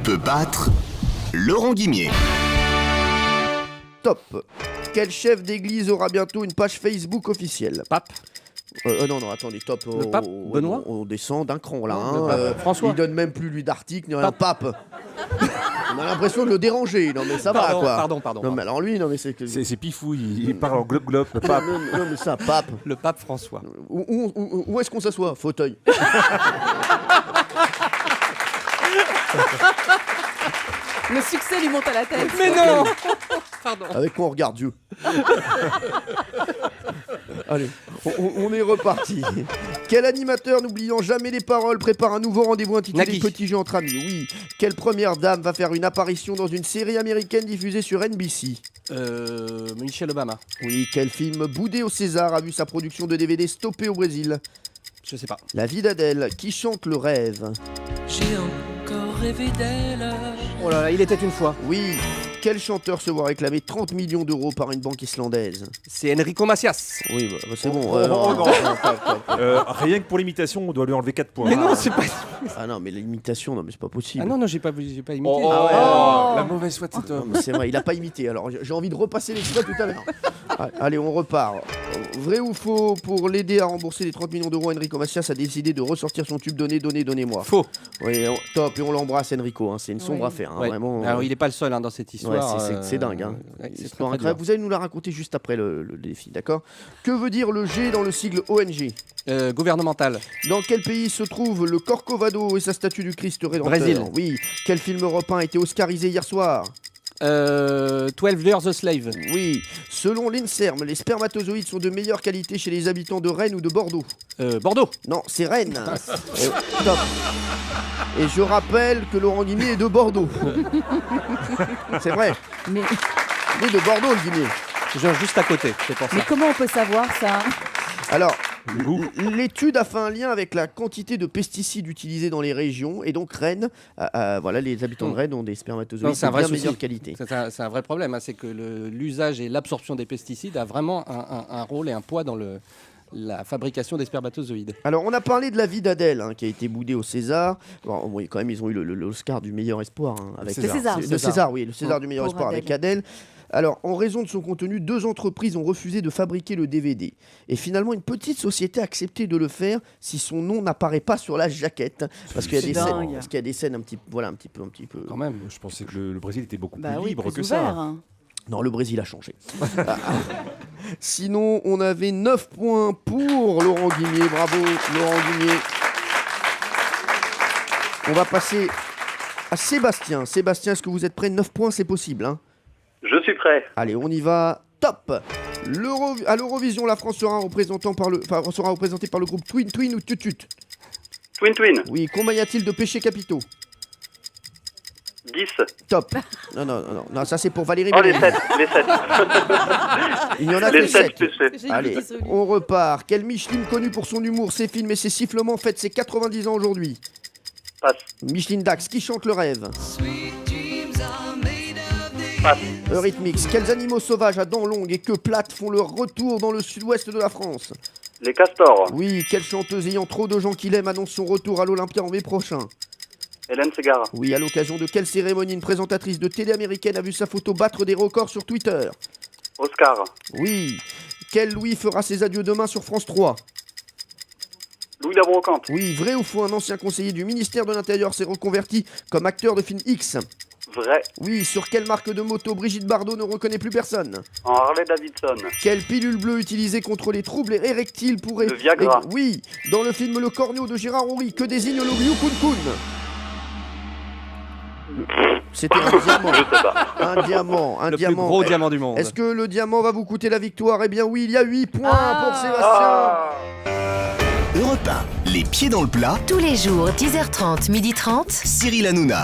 peut battre Laurent Guimier. Top. Quel chef d'église aura bientôt une page Facebook officielle? Pape. Non, attendez, top. Le pape, Benoît on descend d'un cran là. Le pape, François. Il donne même plus lui d'article, ni rien. Pape. On a l'impression de le déranger. Non mais ça va quoi. Pardon. Non mais alors lui, non mais c'est que. C'est Pifou, il parle en globe-globe, le pape. Non mais ça, pape. Le pape François. Où est-ce qu'on s'assoit? Fauteuil. Le succès lui monte à la tête. Mais non. Pardon. Avec quoi on regarde Dieu? Allez, on est reparti. Quel animateur, n'oubliant jamais les paroles, prépare un nouveau rendez-vous intitulé Nagui. Petit jeu entre amis? Oui. Quelle première dame va faire une apparition dans une série américaine diffusée sur NBC? Michelle Obama. Oui. Quel film boudé au César a vu sa production de DVD stoppée au Brésil? Je sais pas. La vie d'Adèle. Qui chante le rêve? J'ai encore rêvé d'elle. Oh là là, il était une fois. Oui. Quel chanteur se voit réclamer 30 millions d'euros par une banque islandaise? C'est Enrico Macias. Oui, c'est bon. non. Top. Rien que pour l'imitation, on doit lui enlever 4 points. Mais non, c'est pas. Ah non, mais l'imitation, non mais c'est pas possible. Ah non, j'ai pas imité. La mauvaise foi de cet Non, homme. mais c'est vrai, il a pas imité. Alors j'ai envie de repasser l'extrait tout à l'heure. Allez, on repart. Vrai ou faux, pour l'aider à rembourser les 30 millions d'euros, Enrico Macias a décidé de ressortir son tube Donnez-moi. Faux. Oui, top, et on l'embrasse Enrico, hein. C'est une sombre Oui. affaire, hein, Ouais. vraiment. Alors il est pas le seul dans cette histoire. Ouais, c'est dingue. Hein. Ouais, c'est Histoire très, très incroyable. Vous allez nous la raconter juste après le défi, d'accord? Que veut dire le G dans le sigle ONG? dur. Gouvernemental. Dans quel pays se trouve le Corcovado et sa statue du Christ Rédempteur? Brésil. Oui. Quel film européen a été oscarisé hier soir? 12 Years a Slave. Oui. Selon l'INSERM, les spermatozoïdes sont de meilleure qualité chez les habitants de Rennes ou de Bordeaux? Bordeaux. Non, c'est Rennes. Top. Et je rappelle que Laurent Guimier est de Bordeaux. C'est vrai. Mais, Il est de Bordeaux, le Guimier. Juste à côté, c'est pour ça. mais comment on peut savoir ça? Alors, l'étude a fait un lien avec la quantité de pesticides utilisés dans les régions. Et donc, Rennes, voilà, les habitants de Rennes ont des spermatozoïdes Non, c'est un de vrai bien souci. meilleure qualité. C'est un vrai problème, hein, c'est que l'usage et l'absorption des pesticides a vraiment un rôle et un poids dans la fabrication des spermatozoïdes. Alors, on a parlé de la vie d'Adèle, hein, qui a été boudée au César. Bon, oui, quand même, ils ont eu l'Oscar du meilleur espoir. Hein, avec Le César. Le César, oui, le César du meilleur Pour espoir avec Adèle. Alors, en raison de son contenu, 2 entreprises ont refusé de fabriquer le DVD. Et finalement, une petite société a accepté de le faire si son nom n'apparaît pas sur la jaquette. Parce qu'il y a des scènes, dingue. parce qu'il y a des scènes un petit peu. Quand même. Je pensais que le Brésil était beaucoup Bah plus oui, libre plus que ouvert, ça. hein. Non, le Brésil a changé. Sinon, on avait 9 points pour Laurent Guimier. Bravo, Laurent Guimier. On va passer à Sébastien. Sébastien, est-ce que vous êtes prêt? 9 points, c'est possible, hein? Je suis prêt. Allez, on y va. Top. À l'Eurovision, la France sera représentée par le groupe Twin Twin ou Tutut. Twin Twin. Oui, combien y a-t-il de péchés capitaux? 10. Top. Non, ça c'est pour Valérie Oh, les Mérès. 7. Les 7. Il n'y en a Les que 7 7. péchés. J'ai Allez, été solide. on repart. Quel Micheline connu pour son humour, ses films et ses sifflements fête ses 90 ans aujourd'hui? Passe. Micheline Dax, qui chante le rêve? Passe. Eurythmics, quels animaux sauvages à dents longues et queues plates font leur retour dans le sud-ouest de la France? Les castors. Oui, quelle chanteuse ayant trop de gens qui l'aiment annonce son retour à l'Olympia en mai prochain? Hélène Ségara. Oui, à l'occasion de quelle cérémonie une présentatrice de télé américaine a vu sa photo battre des records sur Twitter? Oscar. Oui, quel Louis fera ses adieux demain sur France 3? Louis la Brocante. Oui, vrai ou faux, un ancien conseiller du ministère de l'Intérieur s'est reconverti comme acteur de film X? Vrai. Oui, sur quelle marque de moto Brigitte Bardot ne reconnaît plus personne? En Harley Davidson. Quelle pilule bleue utilisée contre les troubles érectiles pourrait... Le Viagra. Oui, dans le film Le Corneau de Gérard Houry, que désigne le Liu Kun Kun? C'était un diamant. Je sais pas. Un diamant, un Le diamant. plus gros diamant du monde. Est-ce que le diamant va vous coûter la victoire? Eh bien oui, il y a 8 points pour Sébastien. Ah. Europe 1, les pieds dans le plat, Tous les jours, 10h30, 12h30. Cyril Hanouna.